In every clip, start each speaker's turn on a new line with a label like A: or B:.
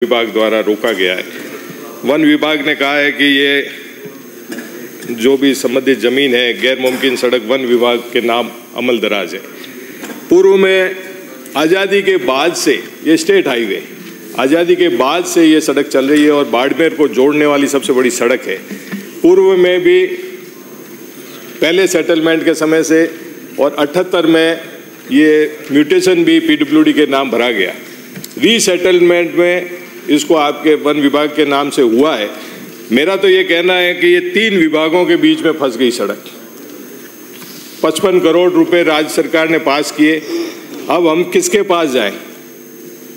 A: विभाग द्वारा रोका गया है। वन विभाग ने कहा है कि ये जो भी संबंधित जमीन है गैर मुमकिन सड़क वन विभाग के नाम अमल दराज है। पूर्व में आज़ादी के बाद से ये स्टेट हाईवे आज़ादी के बाद से ये सड़क चल रही है और बाड़मेर को जोड़ने वाली सबसे बड़ी सड़क है। पूर्व में भी पहले सेटलमेंट के समय से और 78 में ये म्यूटेशन भी पीडब्ल्यूडी के नाम भरा गया। रीसेटलमेंट में इसको आपके वन विभाग के नाम से हुआ है। मेरा तो ये कहना है कि ये 3 विभागों के बीच में फंस गई सड़क। 55 करोड़ रुपए राज्य सरकार ने पास किए। अब हम किसके पास जाएं?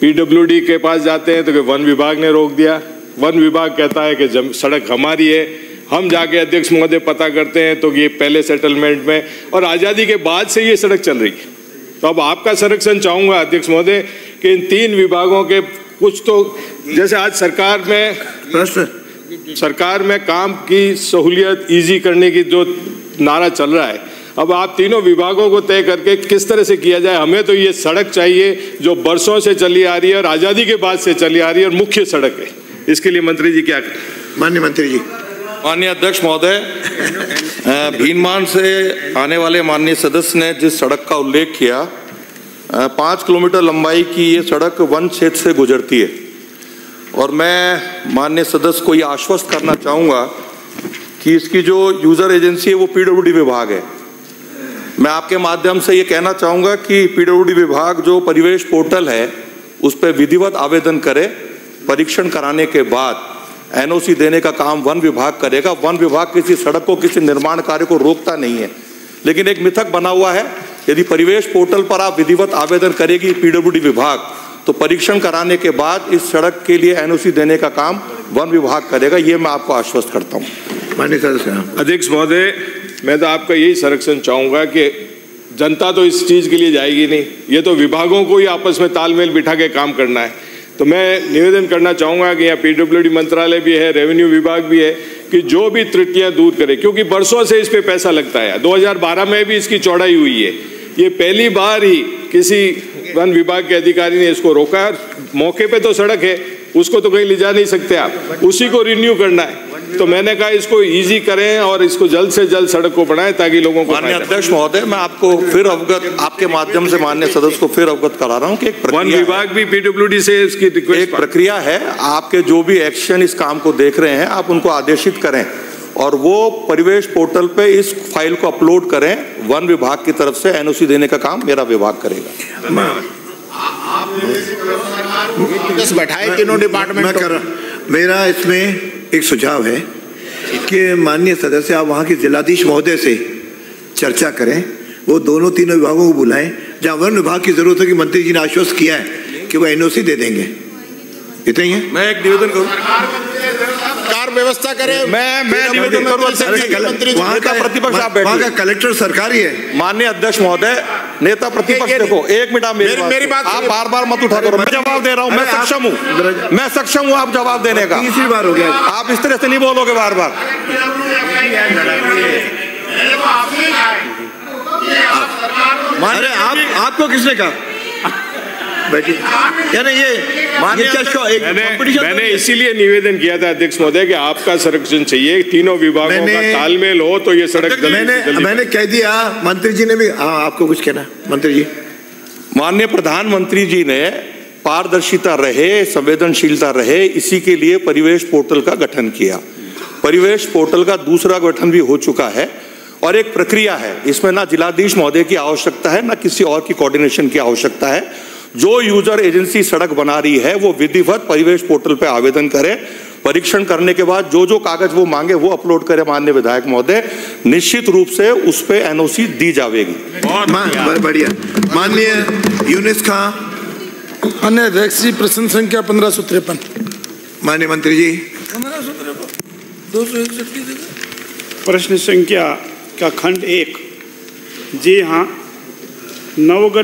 A: पीडब्ल्यूडी के पास जाते हैं तो वन विभाग ने रोक दिया। वन विभाग कहता है कि सड़क हमारी है। हम जाके अध्यक्ष महोदय पता करते हैं तो ये पहले सेटलमेंट में और आज़ादी के बाद से ये सड़क चल रही है। तो अब आपका संरक्षण चाहूँगा अध्यक्ष महोदय कि इन 3 विभागों के कुछ तो जैसे आज सरकार में काम की सहूलियत ईजी करने की जो नारा चल रहा है, अब आप तीनों विभागों को तय करके किस तरह से किया जाए। हमें तो ये सड़क चाहिए जो बरसों से चली आ रही है और आज़ादी के बाद से चली आ रही है और मुख्य सड़क है। इसके लिए मंत्री जी क्या करें?
B: माननीय मंत्री जी।
C: माननीय अध्यक्ष महोदय, भीनमाल से आने वाले माननीय सदस्य ने जिस सड़क का उल्लेख किया, 5 किलोमीटर लंबाई की ये सड़क वन क्षेत्र से गुजरती है और मैं माननीय सदस्य को ये आश्वस्त करना चाहूँगा कि इसकी जो यूज़र एजेंसी है वो पीडब्ल्यूडी विभाग है। मैं आपके माध्यम से ये कहना चाहूँगा कि पीडब्ल्यूडी विभाग जो परिवेश पोर्टल है उस पर विधिवत आवेदन करे। परीक्षण कराने के बाद एनओसी देने का काम वन विभाग करेगा। वन विभाग किसी सड़क को, किसी निर्माण कार्य को रोकता नहीं है, लेकिन एक मिथक बना हुआ है। यदि परिवेश पोर्टल पर आप विधिवत आवेदन करेगी पीडब्ल्यूडी विभाग, तो परीक्षण कराने के बाद इस सड़क के लिए एनओसी देने का काम वन विभाग करेगा। ये मैं आपको आश्वस्त करता हूँ।
B: माननीय सदस्य।
A: अध्यक्ष महोदय, मैं तो आपका यही संरक्षण चाहूँगा कि जनता तो इस चीज़ के लिए जाएगी नहीं, ये तो विभागों को ही आपस में तालमेल बिठा के काम करना है। तो मैं निवेदन करना चाहूँगा कि यहाँ पीडब्ल्यूडी मंत्रालय भी है, रेवेन्यू विभाग भी है, कि जो भी त्रुटियाँ दूर करे, क्योंकि बरसों से इस पे पैसा लगता है। 2012 में भी इसकी चौड़ाई हुई है। ये पहली बार ही किसी वन विभाग के अधिकारी ने इसको रोका। मौके पे तो सड़क है, उसको तो कहीं ले जा नहीं सकते आप, उसी को रिन्यू करना है। तो मैंने कहा इसको इजी करें और इसको जल्द से जल्द सड़क को बढ़ाएं ताकि लोगों को।
C: माननीय अध्यक्ष महोदय, मैं आपको फिर अवगत, आपके माध्यम से माननीय सदस्य को फिर अवगत करा रहा हूं कि एक
A: वन विभाग भी पीडब्ल्यूडी से इसकी रिक्वेस्ट,
C: एक प्रक्रिया है। आपके जो भी एक्शन इस काम को देख रहे हैं आप उनको आदेशित करें और वो परिवेश पोर्टल पे इस फाइल को अपलोड करें। वन विभाग की तरफ से एनओसी देने का काम मेरा विभाग करेगा।
B: बैठाए तीनों डिपार्टमेंट। मेरा इसमें एक सुझाव है कि माननीय सदस्य आप वहाँ के जिलाधीश महोदय से चर्चा करें, वो दोनों तीनों विभागों को बुलाएं। जहाँ वन विभाग की जरूरत है कि मंत्री जी ने आश्वस्त किया है कि वो एनओसी दे देंगे। इतना ही है।
C: मैं एक निवेदन करूँ,
B: व्यवस्था करें।
C: मैं निवेदन करूँ
B: वहाँ का प्रतिपक्ष आप बैठे, वहाँ का कलेक्टर सरकारी है।
C: माननीय अध्यक्ष महोदय, नेता प्रतिपक्ष देखो, 1 मिनट मेरी बात आप बार मत उठा करो। मैं जवाब दे रहा हूँ, मैं सक्षम हूँ आप जवाब देने का।
B: तीसरी बार हो गया,
C: आप इस तरह से नहीं बोलोगे बार।
B: अरे आपको किसने कहा?
A: मैंने इसीलिए निवेदन किया था अध्यक्ष महोदय कि आपका संरक्षण चाहिए, तीनों विभागों का तालमेल हो तो ये सड़क
B: मैंने कह दिया। मंत्री जी ने भी आपको कुछ कहना? मंत्री जी।
C: माननीय प्रधानमंत्री जी ने पारदर्शिता रहे, संवेदनशीलता रहे, इसी के लिए परिवेश पोर्टल का गठन किया। परिवेश पोर्टल का दूसरा गठन भी हो चुका है और एक प्रक्रिया है। इसमें ना जिलाधीश महोदय की आवश्यकता है, ना किसी और की कोऑर्डिनेशन की आवश्यकता है। जो यूजर एजेंसी सड़क बना रही है वो विधिवत परिवेश पोर्टल पे आवेदन करे। परीक्षण करने के बाद जो कागज वो मांगे वो अपलोड करे। माननीय विधायक महोदय, निश्चित रूप से उस पे एनओसी दी जाएगी।
B: बढ़िया। माननीय यूनिस खां।
D: माननीय अध्यक्ष जी, प्रश्न संख्या 1553।
B: माननीय मंत्री जी।
D: 1553
E: प्रश्न संख्या का खंड 1। जी हाँ, नवगठित